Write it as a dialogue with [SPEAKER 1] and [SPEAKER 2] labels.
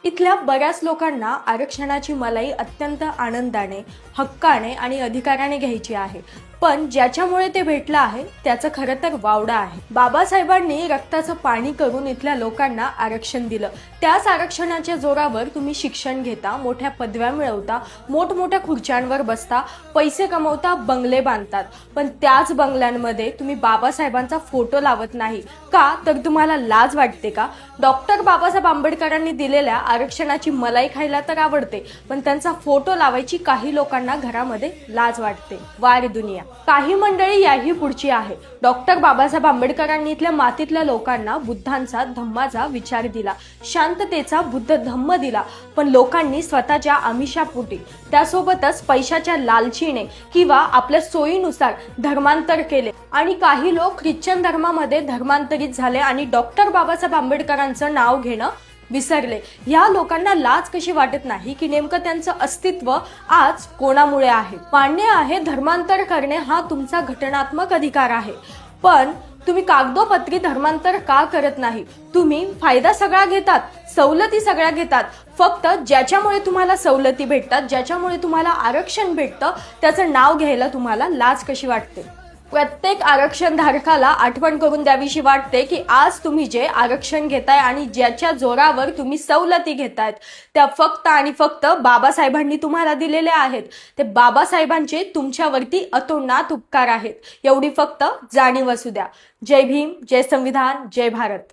[SPEAKER 1] इथल्या बऱ्याच लोकांना आरक्षणाची मलाई अत्यंत आनंदाने, हक्काने आणि अधिकाराने घ्यायची आहे. पण ज्याच्यामुळे ते भेटलं आहे त्याचं खरं तर वावडा आहे. बाबासाहेबांनी रक्ताचं पाणी करून इथल्या लोकांना आरक्षण दिलं. त्याच आरक्षणाच्या जोरावर तुम्ही शिक्षण घेता, मोठ्या पदव्या मिळवता, मोठमोठ्या खुर्च्यांवर बसता, पैसे कमवता, बंगले बांधतात. पण त्याच बंगल्यांमध्ये तुम्ही बाबासाहेबांचा फोटो लावत नाही का? तर तुम्हाला लाज वाटते का? डॉक्टर बाबासाहेब आंबेडकरांनी दिलेल्या आरक्षणाची मलाई खायला तर आवडते, पण त्यांचा फोटो लावायची काही लोकांना घरामध्ये लाज वाटते. वार दुनिया. काही मंडळी याही पुढची आहे. डॉक्टर बाबासाहेब आंबेडकरांनी इथल्या मातीतल्या लोकांना बुद्धांचा धम्माचा विचार दिला, शांततेचा बुद्ध धम्म दिला. पण लोकांनी स्वतःच्या आमिषापोटी, त्यासोबतच पैशाच्या लालचीने किंवा आपल्या सोयीनुसार धर्मांतर केले आणि काही लोक ख्रिश्चन धर्मामध्ये धर्मांतरित झाले आणि डॉक्टर बाबासाहेब आंबेडकरांचं नाव घेणं विसरले. या लोकांना लाज कशी वाटत नाही की नेमकं त्यांचं अस्तित्व आज कोणामुळे आहे? मान्य आहे, धर्मांतर करणे हा तुमचा घटनात्मक अधिकार आहे, पण तुम्ही कागदोपत्री धर्मांतर का करत नाही? तुम्ही फायदा सगळा घेतात, सवलती सगळ्या घेतात, फक्त ज्याच्यामुळे तुम्हाला सवलती भेटतात, ज्याच्यामुळे तुम्हाला आरक्षण भेटतं, त्याचं नाव घ्यायला तुम्हाला लाज कशी वाटते? प्रत्येक आरक्षण धारकाला आठवण करून द्यावीशी वाटते की आज तुम्ही जे आरक्षण घेताय आणि ज्याच्या जोरावर तुम्ही सवलती घेतायत त्या फक्त आणि फक्त बाबासाहेबांनी तुम्हाला दिलेल्या आहेत. ते बाबासाहेबांचे तुमच्यावरती अतोनात उपकार आहेत, एवढी फक्त जाणीव असू द्या. जय भीम, जय संविधान, जय भारत.